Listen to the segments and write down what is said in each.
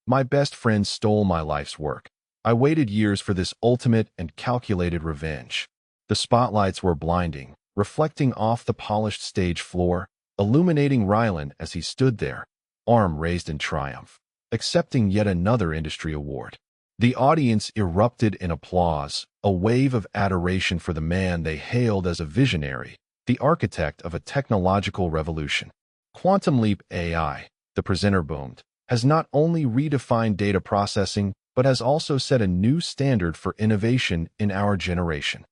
My best friend stole my life's work. I waited years for this ultimate and calculated revenge. The spotlights were blinding, reflecting off the polished stage floor, illuminating Rylan as he stood there, arm raised in triumph, accepting yet another industry award. The audience erupted in applause, a wave of adoration for the man they hailed as a visionary, the architect of a technological revolution. Quantum Leap AI, the presenter boomed, has not only redefined data processing, but has also set a new standard for innovation in our generation.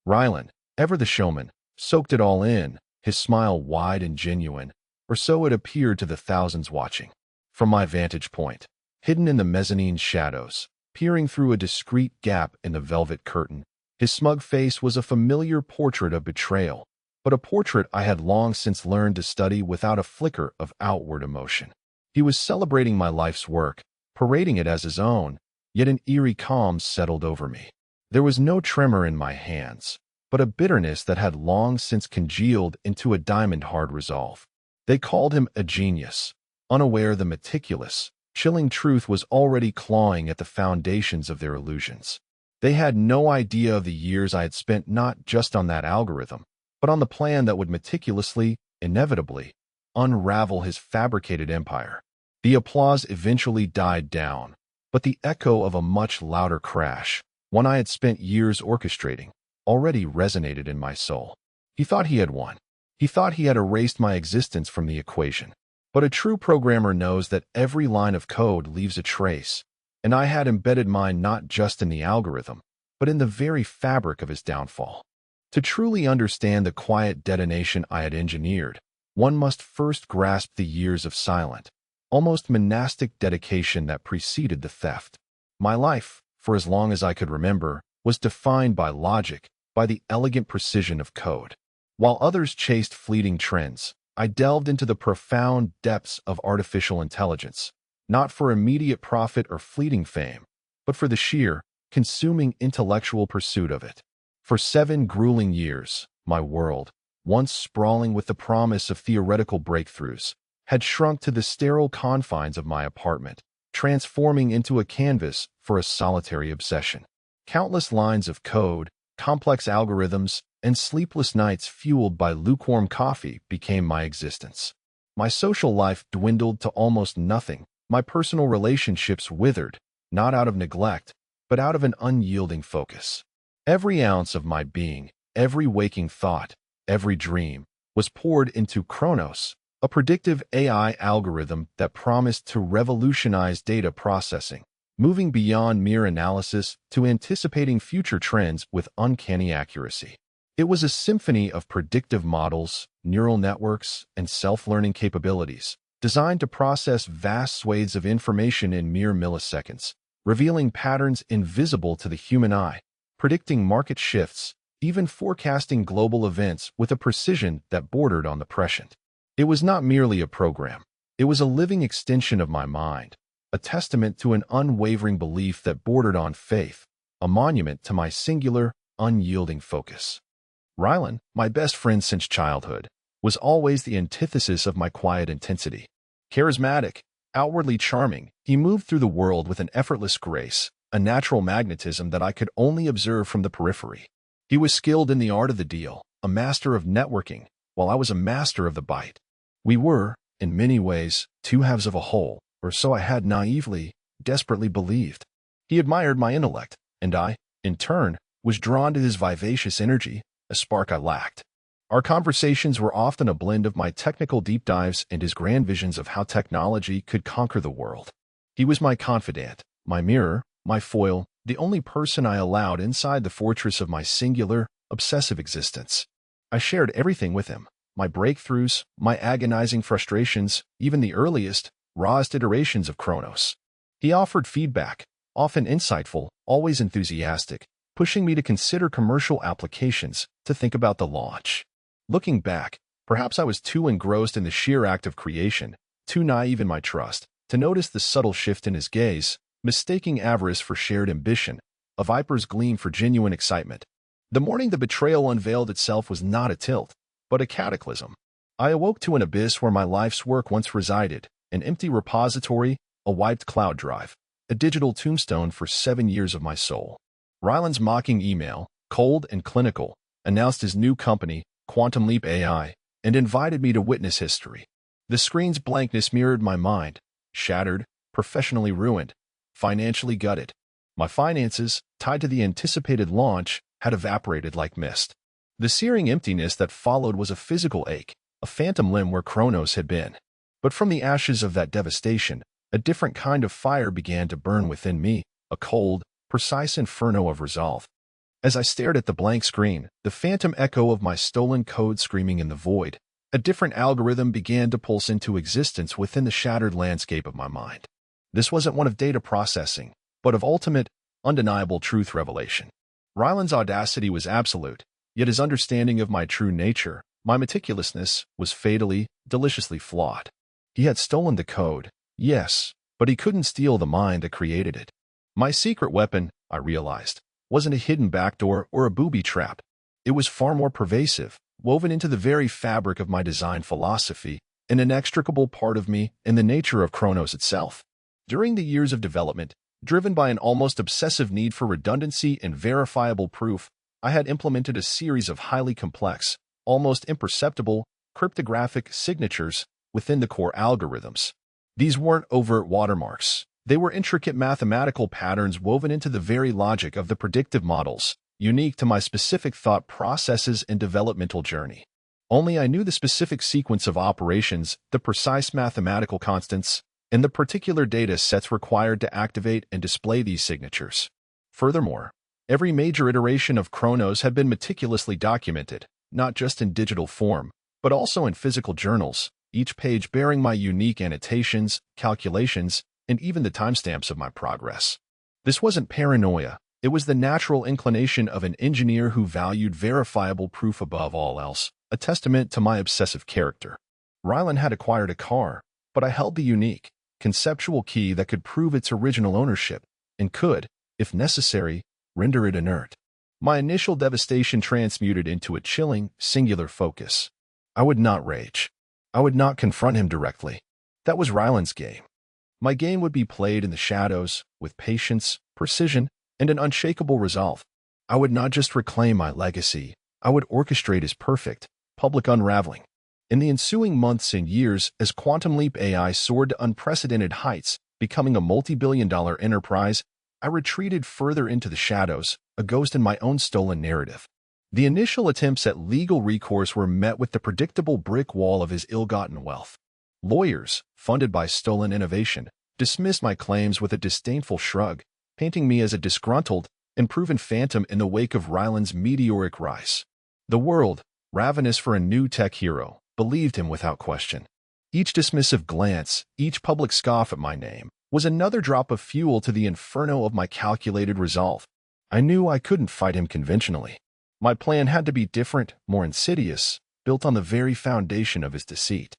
Rylan, ever the showman, soaked it all in, his smile wide and genuine, or so it appeared to the thousands watching. From my vantage point, hidden in the mezzanine shadows, peering through a discreet gap in the velvet curtain, his smug face was a familiar portrait of betrayal, but a portrait I had long since learned to study without a flicker of outward emotion. He was celebrating my life's work, parading it as his own, yet an eerie calm settled over me. There was no tremor in my hands, but a bitterness that had long since congealed into a diamond-hard resolve. They called him a genius, unaware the meticulous, chilling truth was already clawing at the foundations of their illusions. They had no idea of the years I had spent not just on that algorithm, but on the plan that would meticulously, inevitably, unravel his fabricated empire. The applause eventually died down, but the echo of a much louder crash, one I had spent years orchestrating, already resonated in my soul. He thought he had won. He thought he had erased my existence from the equation. But a true programmer knows that every line of code leaves a trace, and I had embedded mine not just in the algorithm, but in the very fabric of his downfall. To truly understand the quiet detonation I had engineered, one must first grasp the years of silent, almost monastic dedication that preceded the theft. My life, for as long as I could remember, was defined by logic, by the elegant precision of code. While others chased fleeting trends, I delved into the profound depths of artificial intelligence, not for immediate profit or fleeting fame, but for the sheer, consuming intellectual pursuit of it. For 7 grueling years, my world, once sprawling with the promise of theoretical breakthroughs, had shrunk to the sterile confines of my apartment, transforming into a canvas for a solitary obsession. Countless lines of code, complex algorithms, and sleepless nights fueled by lukewarm coffee became my existence. My social life dwindled to almost nothing. My personal relationships withered, not out of neglect, but out of an unyielding focus. Every ounce of my being, every waking thought, every dream, was poured into Chronos, a predictive AI algorithm that promised to revolutionize data processing, moving beyond mere analysis to anticipating future trends with uncanny accuracy. It was a symphony of predictive models, neural networks, and self-learning capabilities, designed to process vast swathes of information in mere milliseconds, revealing patterns invisible to the human eye, predicting market shifts, even forecasting global events with a precision that bordered on the prescient. It was not merely a program. It was a living extension of my mind, a testament to an unwavering belief that bordered on faith, a monument to my singular, unyielding focus. Rylan, my best friend since childhood, was always the antithesis of my quiet intensity. Charismatic, outwardly charming, he moved through the world with an effortless grace, a natural magnetism that I could only observe from the periphery. He was skilled in the art of the deal, a master of networking, while I was a master of the bite. We were, in many ways, two halves of a whole, or so I had naively, desperately believed. He admired my intellect, and I, in turn, was drawn to his vivacious energy, a spark I lacked. Our conversations were often a blend of my technical deep dives and his grand visions of how technology could conquer the world. He was my confidant, my mirror, my foil, the only person I allowed inside the fortress of my singular, obsessive existence. I shared everything with him, my breakthroughs, my agonizing frustrations, even the earliest, rawest iterations of Chronos. He offered feedback, often insightful, always enthusiastic, pushing me to consider commercial applications, to think about the launch. Looking back, perhaps I was too engrossed in the sheer act of creation, too naive in my trust, to notice the subtle shift in his gaze, mistaking avarice for shared ambition, a viper's gleam for genuine excitement. The morning the betrayal unveiled itself was not a tilt, but a cataclysm. I awoke to an abyss where my life's work once resided, an empty repository, a wiped cloud drive, a digital tombstone for 7 years of my soul. Ryland's mocking email, cold and clinical, announced his new company, Quantum Leap AI, and invited me to witness history. The screen's blankness mirrored my mind, shattered, professionally ruined, financially gutted. My finances, tied to the anticipated launch, had evaporated like mist. The searing emptiness that followed was a physical ache, a phantom limb where Kronos had been. But from the ashes of that devastation, a different kind of fire began to burn within me, a cold, precise inferno of resolve. As I stared at the blank screen, the phantom echo of my stolen code screaming in the void, a different algorithm began to pulse into existence within the shattered landscape of my mind. This wasn't one of data processing, but of ultimate, undeniable truth revelation. Ryland's audacity was absolute, yet his understanding of my true nature, my meticulousness, was fatally, deliciously flawed. He had stolen the code, yes, but he couldn't steal the mind that created it. My secret weapon, I realized, wasn't a hidden backdoor or a booby trap. It was far more pervasive, woven into the very fabric of my design philosophy, an inextricable part of me and the nature of Kronos itself. During the years of development, driven by an almost obsessive need for redundancy and verifiable proof, I had implemented a series of highly complex, almost imperceptible, cryptographic signatures within the core algorithms. These weren't overt watermarks. They were intricate mathematical patterns woven into the very logic of the predictive models, unique to my specific thought processes and developmental journey. Only I knew the specific sequence of operations, the precise mathematical constants, and the particular data sets required to activate and display these signatures. Furthermore, every major iteration of Kronos had been meticulously documented, not just in digital form, but also in physical journals, each page bearing my unique annotations, calculations, and even the timestamps of my progress. This wasn't paranoia. It was the natural inclination of an engineer who valued verifiable proof above all else, a testament to my obsessive character. Ryland had acquired a car, but I held the unique, conceptual key that could prove its original ownership, and could, if necessary, render it inert. My initial devastation transmuted into a chilling, singular focus. I would not rage. I would not confront him directly. That was Ryland's game. My game would be played in the shadows, with patience, precision, and an unshakable resolve. I would not just reclaim my legacy, I would orchestrate his perfect, public unraveling. In the ensuing months and years, as Quantum Leap AI soared to unprecedented heights, becoming a multi-billion-dollar enterprise, I retreated further into the shadows, a ghost in my own stolen narrative. The initial attempts at legal recourse were met with the predictable brick wall of his ill-gotten wealth. Lawyers, funded by stolen innovation, dismissed my claims with a disdainful shrug, painting me as a disgruntled and proven phantom in the wake of Ryland's meteoric rise. The world, ravenous for a new tech hero, believed him without question. Each dismissive glance, each public scoff at my name, was another drop of fuel to the inferno of my calculated resolve. I knew I couldn't fight him conventionally. My plan had to be different, more insidious, built on the very foundation of his deceit.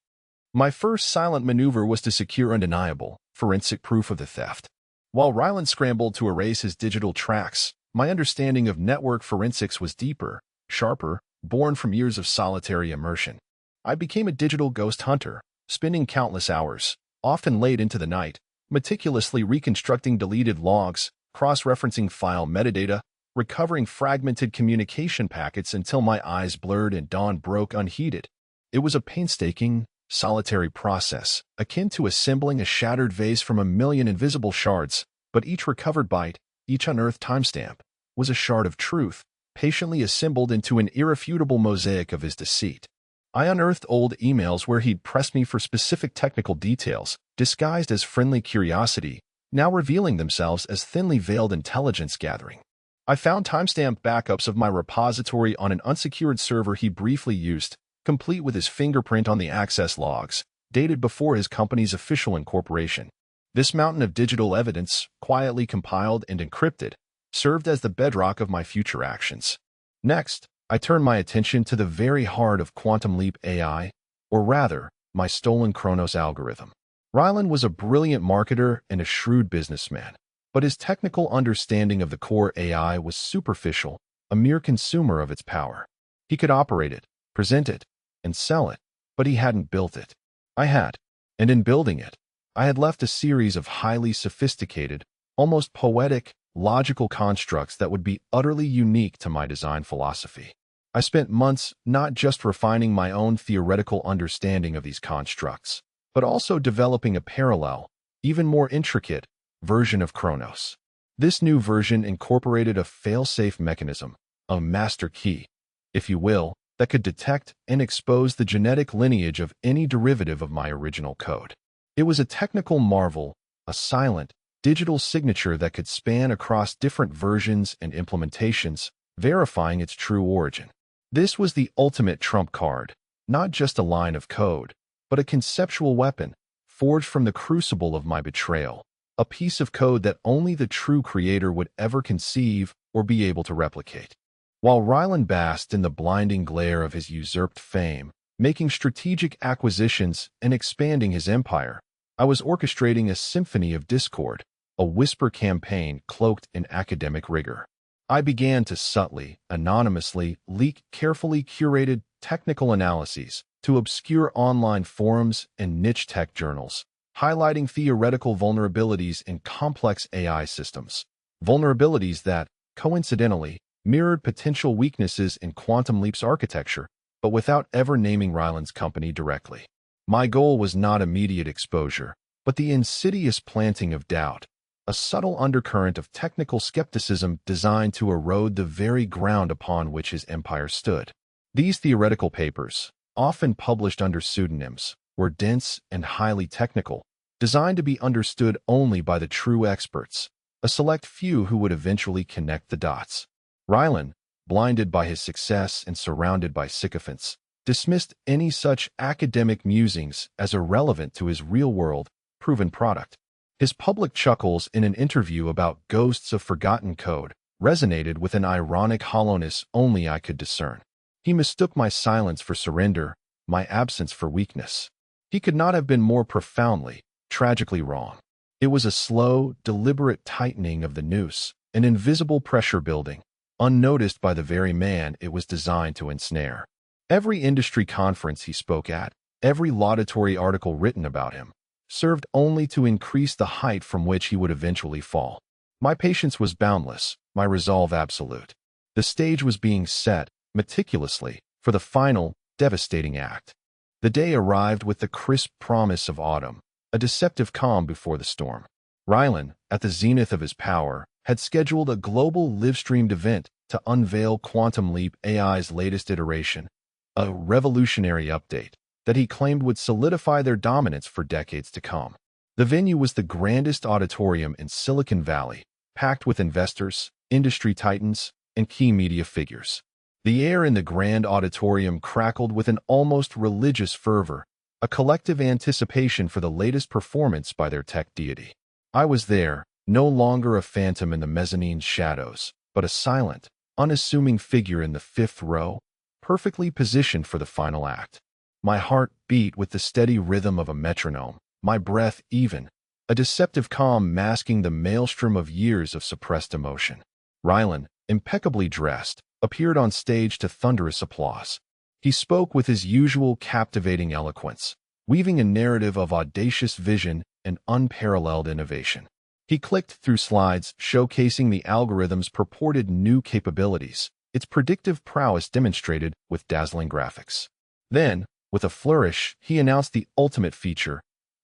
My first silent maneuver was to secure undeniable, forensic proof of the theft. While Ryland scrambled to erase his digital tracks, my understanding of network forensics was deeper, sharper, born from years of solitary immersion. I became a digital ghost hunter, spending countless hours, often late into the night, meticulously reconstructing deleted logs, cross-referencing file metadata, recovering fragmented communication packets until my eyes blurred and dawn broke unheeded. It was a painstaking, solitary process, akin to assembling a shattered vase from a million invisible shards, but each recovered byte, each unearthed timestamp, was a shard of truth, patiently assembled into an irrefutable mosaic of his deceit. I unearthed old emails where he'd pressed me for specific technical details, disguised as friendly curiosity, now revealing themselves as thinly veiled intelligence gathering. I found timestamped backups of my repository on an unsecured server he briefly used, complete with his fingerprint on the access logs, dated before his company's official incorporation. This mountain of digital evidence, quietly compiled and encrypted, served as the bedrock of my future actions. Next, I turned my attention to the very heart of Quantum Leap AI, or rather, my stolen Kronos algorithm. Ryland was a brilliant marketer and a shrewd businessman, but his technical understanding of the core AI was superficial, a mere consumer of its power. He could operate it, present it, and sell it, but he hadn't built it. I had, and in building it, I had left a series of highly sophisticated, almost poetic, logical constructs that would be utterly unique to my design philosophy. I spent months not just refining my own theoretical understanding of these constructs, but also developing a parallel, even more intricate, version of Chronos. This new version incorporated a fail-safe mechanism, a master key, if you will, that could detect and expose the genetic lineage of any derivative of my original code. It was a technical marvel, a silent, digital signature that could span across different versions and implementations, verifying its true origin. This was the ultimate trump card, not just a line of code, but a conceptual weapon, forged from the crucible of my betrayal, a piece of code that only the true creator would ever conceive or be able to replicate. While Rylan basked in the blinding glare of his usurped fame, making strategic acquisitions and expanding his empire, I was orchestrating a symphony of discord, a whisper campaign cloaked in academic rigor. I began to subtly, anonymously, leak carefully curated technical analyses to obscure online forums and niche tech journals, highlighting theoretical vulnerabilities in complex AI systems, vulnerabilities that, coincidentally, mirrored potential weaknesses in Quantum Leap's architecture, but without ever naming Rylan's company directly. My goal was not immediate exposure, but the insidious planting of doubt, a subtle undercurrent of technical skepticism designed to erode the very ground upon which his empire stood. These theoretical papers, often published under pseudonyms, were dense and highly technical, designed to be understood only by the true experts, a select few who would eventually connect the dots. Rylan, blinded by his success and surrounded by sycophants, dismissed any such academic musings as irrelevant to his real-world, proven product. His public chuckles in an interview about ghosts of forgotten code resonated with an ironic hollowness only I could discern. He mistook my silence for surrender, my absence for weakness. He could not have been more profoundly, tragically wrong. It was a slow, deliberate tightening of the noose, an invisible pressure building, unnoticed by the very man it was designed to ensnare. Every industry conference he spoke at, every laudatory article written about him, served only to increase the height from which he would eventually fall. My patience was boundless, my resolve absolute. The stage was being set, meticulously, for the final, devastating act. The day arrived with the crisp promise of autumn, a deceptive calm before the storm. Rylan, at the zenith of his power, had scheduled a global live-streamed event to unveil Quantum Leap AI's latest iteration, a revolutionary update that he claimed would solidify their dominance for decades to come. The venue was the grandest auditorium in Silicon Valley, packed with investors, industry titans, and key media figures. The air in the grand auditorium crackled with an almost religious fervor, a collective anticipation for the latest performance by their tech deity. I was there, no longer a phantom in the mezzanine's shadows, but a silent, unassuming figure in the fifth row, perfectly positioned for the final act. My heart beat with the steady rhythm of a metronome, my breath even, a deceptive calm masking the maelstrom of years of suppressed emotion. Rylan, impeccably dressed, appeared on stage to thunderous applause. He spoke with his usual captivating eloquence, weaving a narrative of audacious vision and unparalleled innovation. He clicked through slides showcasing the algorithm's purported new capabilities, its predictive prowess demonstrated with dazzling graphics. Then, with a flourish, he announced the ultimate feature,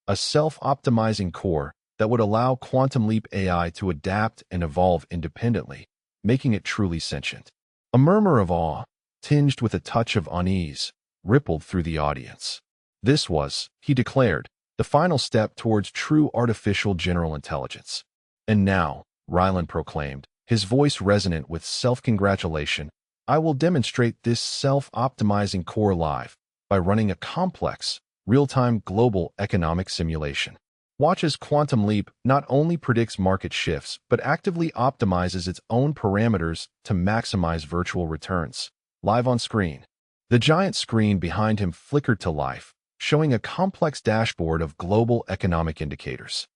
a self-optimizing core that would allow Quantum Leap AI to adapt and evolve independently, making it truly sentient. A murmur of awe, tinged with a touch of unease, rippled through the audience. This was, he declared, the final step towards true artificial general intelligence. And now, Rylan proclaimed, his voice resonant with self-congratulation, I will demonstrate this self-optimizing core live by running a complex, real-time global economic simulation. Watch as Quantum Leap not only predicts market shifts, but actively optimizes its own parameters to maximize virtual returns. Live on screen. The giant screen behind him flickered to life, showing a complex dashboard of global economic indicators.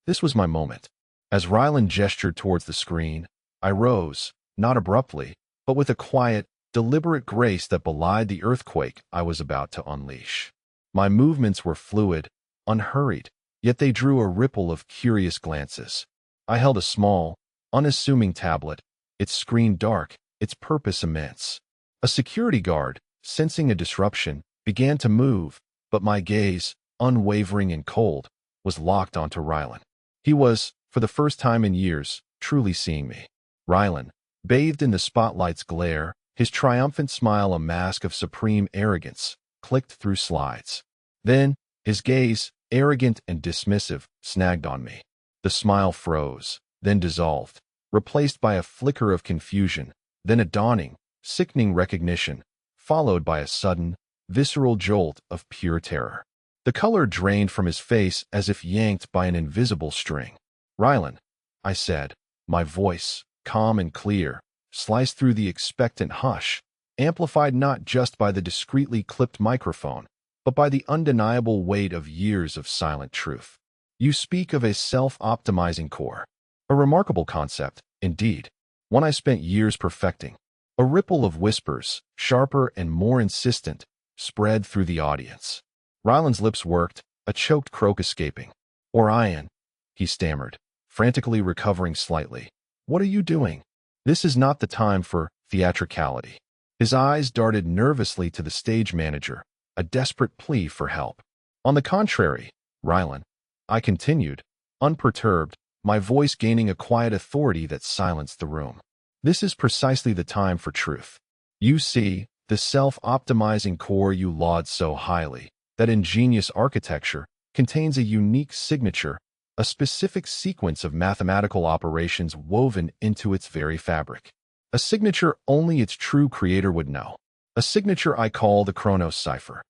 This was my moment. As Rylan gestured towards the screen, I rose, not abruptly, but with a quiet, deliberate grace that belied the earthquake I was about to unleash. My movements were fluid, unhurried, yet they drew a ripple of curious glances. I held a small, unassuming tablet, its screen dark, its purpose immense. A security guard, sensing a disruption, began to move, but my gaze, unwavering and cold, was locked onto Rylan. He was, for the first time in years, truly seeing me. Rylan, bathed in the spotlight's glare, his triumphant smile a mask of supreme arrogance, clicked through slides. Then, his gaze, arrogant and dismissive, snagged on me. The smile froze, then dissolved, replaced by a flicker of confusion, then a dawning, sickening recognition, followed by a sudden, visceral jolt of pure terror. The color drained from his face as if yanked by an invisible string. "Rylan," I said, my voice, calm and clear, sliced through the expectant hush, amplified not just by the discreetly clipped microphone, but by the undeniable weight of years of silent truth. "You speak of a self-optimizing core. A remarkable concept, indeed, one I spent years perfecting." A ripple of whispers, sharper and more insistent, spread through the audience. Rylan's lips worked, a choked croak escaping. "Orion," he stammered, frantically recovering slightly. "What are you doing? This is not the time for theatricality." His eyes darted nervously to the stage manager, a desperate plea for help. "On the contrary, Rylan," I continued, unperturbed, my voice gaining a quiet authority that silenced the room. "This is precisely the time for truth. You see, the self-optimizing core you laud so highly, that ingenious architecture, contains a unique signature, a specific sequence of mathematical operations woven into its very fabric. A signature only its true creator would know. A signature I call the Kronos cipher."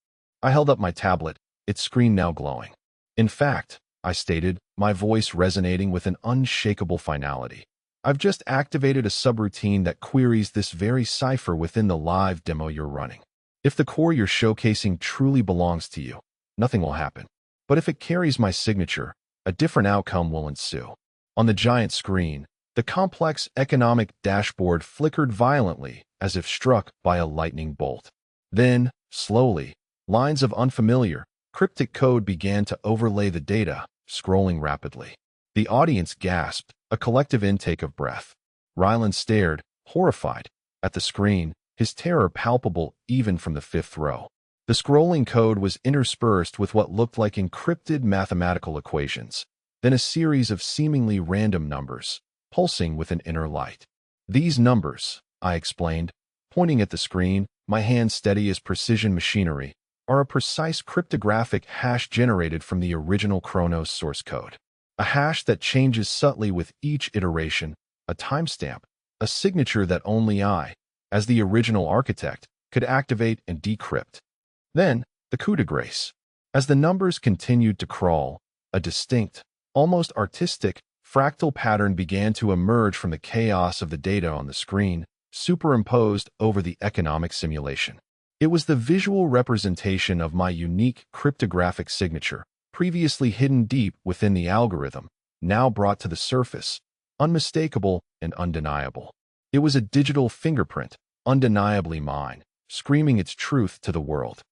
I held up my tablet, its screen now glowing. "In fact," I stated, my voice resonating with an unshakable finality, "I've just activated a subroutine that queries this very cipher within the live demo you're running. If the core you're showcasing truly belongs to you, nothing will happen. But if it carries my signature, a different outcome will ensue." On the giant screen, the complex economic dashboard flickered violently as if struck by a lightning bolt. Then, slowly, lines of unfamiliar, cryptic code began to overlay the data, scrolling rapidly. The audience gasped, a collective intake of breath. Rylan stared, horrified, at the screen, his terror palpable even from the fifth row. The scrolling code was interspersed with what looked like encrypted mathematical equations, then a series of seemingly random numbers, pulsing with an inner light. "These numbers," I explained, pointing at the screen, my hand steady as precision machinery, "are a precise cryptographic hash generated from the original Kronos source code. A hash that changes subtly with each iteration, a timestamp, a signature that only I, as the original architect, could activate and decrypt." Then, the coup de grace. As the numbers continued to crawl, a distinct, almost artistic, fractal pattern began to emerge from the chaos of the data on the screen, superimposed over the economic simulation. It was the visual representation of my unique cryptographic signature, previously hidden deep within the algorithm, now brought to the surface, unmistakable and undeniable. It was a digital fingerprint, undeniably mine, screaming its truth to the world.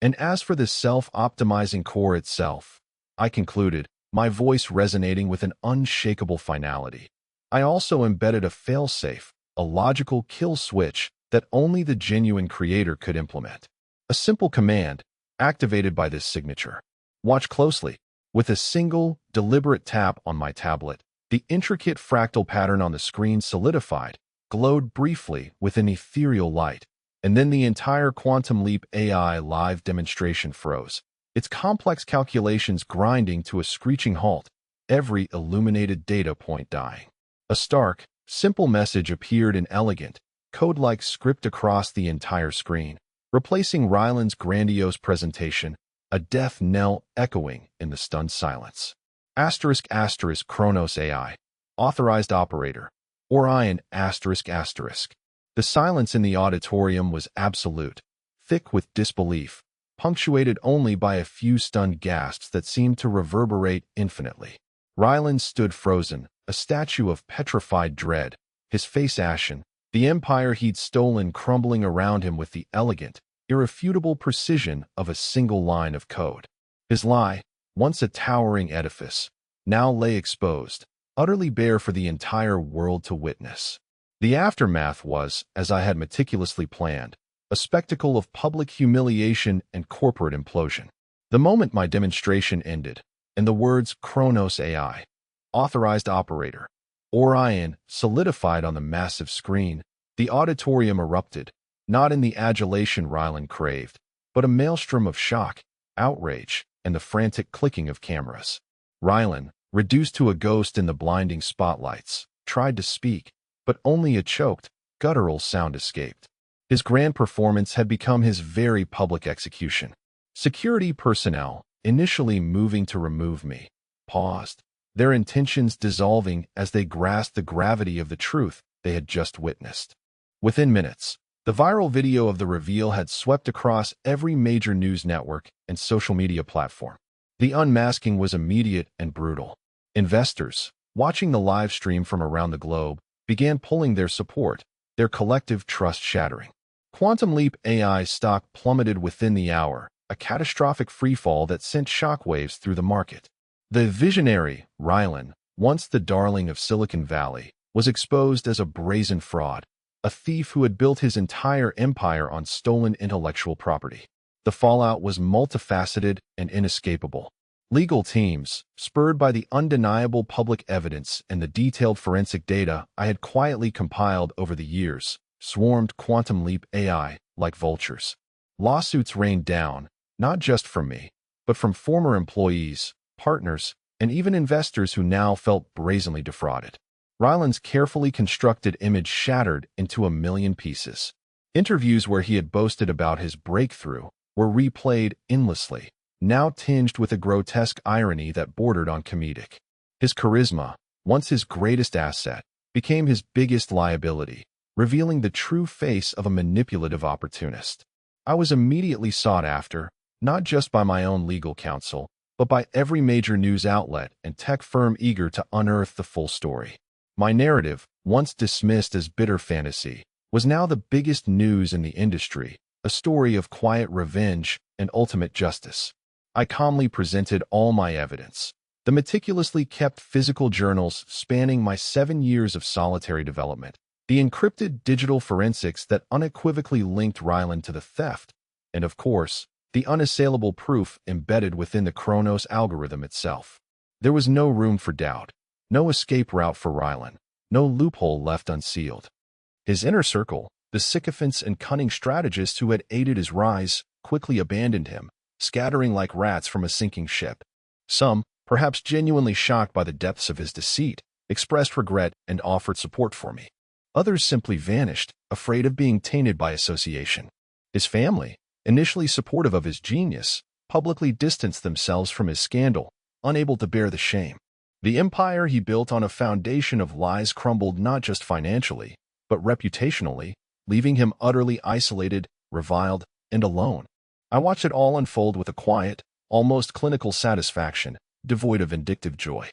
And as for the self-optimizing core itself, I concluded, my voice resonating with an unshakable finality, I also embedded a failsafe, a logical kill switch that only the genuine creator could implement. A simple command, activated by this signature. Watch closely. With a single, deliberate tap on my tablet, the intricate fractal pattern on the screen solidified, glowed briefly with an ethereal light, and then the entire Quantum Leap AI live demonstration froze, its complex calculations grinding to a screeching halt, every illuminated data point dying. A stark, simple message appeared in elegant, code-like script across the entire screen, replacing Rylan's grandiose presentation, a death knell echoing in the stunned silence. *** Kronos AI. Authorized operator. Orion ***. The silence in the auditorium was absolute, thick with disbelief, punctuated only by a few stunned gasps that seemed to reverberate infinitely. Rylan stood frozen, a statue of petrified dread, his face ashen, the empire he'd stolen crumbling around him with the elegant, irrefutable precision of a single line of code. His lie, once a towering edifice, now lay exposed, utterly bare for the entire world to witness. The aftermath was, as I had meticulously planned, a spectacle of public humiliation and corporate implosion. The moment my demonstration ended, and the words Kronos AI, authorized operator, Orion, solidified on the massive screen, the auditorium erupted, not in the adulation Rylan craved, but a maelstrom of shock, outrage, and the frantic clicking of cameras. Rylan, reduced to a ghost in the blinding spotlights, tried to speak, but only a choked, guttural sound escaped. His grand performance had become his very public execution. Security personnel, initially moving to remove me, paused, their intentions dissolving as they grasped the gravity of the truth they had just witnessed. Within minutes, the viral video of the reveal had swept across every major news network and social media platform. The unmasking was immediate and brutal. Investors, watching the live stream from around the globe, began pulling their support, their collective trust shattering. Quantum Leap AI stock plummeted within the hour, a catastrophic freefall that sent shockwaves through the market. The visionary, Rylan, once the darling of Silicon Valley, was exposed as a brazen fraud, a thief who had built his entire empire on stolen intellectual property. The fallout was multifaceted and inescapable. Legal teams, spurred by the undeniable public evidence and the detailed forensic data I had quietly compiled over the years, swarmed Quantum Leap AI like vultures. Lawsuits rained down, not just from me, but from former employees, partners, and even investors who now felt brazenly defrauded. Rylan's carefully constructed image shattered into a million pieces. Interviews where he had boasted about his breakthrough were replayed endlessly, now tinged with a grotesque irony that bordered on comedic. His charisma, once his greatest asset, became his biggest liability, revealing the true face of a manipulative opportunist. I was immediately sought after, not just by my own legal counsel, but by every major news outlet and tech firm eager to unearth the full story. My narrative, once dismissed as bitter fantasy, was now the biggest news in the industry, a story of quiet revenge and ultimate justice. I calmly presented all my evidence, the meticulously kept physical journals spanning my 7 years of solitary development, the encrypted digital forensics that unequivocally linked Rylan to the theft, and of course, the unassailable proof embedded within the Kronos algorithm itself. There was no room for doubt, no escape route for Rylan, no loophole left unsealed. His inner circle, the sycophants and cunning strategists who had aided his rise, quickly abandoned him, scattering like rats from a sinking ship. Some, perhaps genuinely shocked by the depths of his deceit, expressed regret and offered support for me. Others simply vanished, afraid of being tainted by association. His family, initially supportive of his genius, publicly distanced themselves from his scandal, unable to bear the shame. The empire he built on a foundation of lies crumbled not just financially, but reputationally, leaving him utterly isolated, reviled, and alone. I watched it all unfold with a quiet, almost clinical satisfaction, devoid of vindictive joy.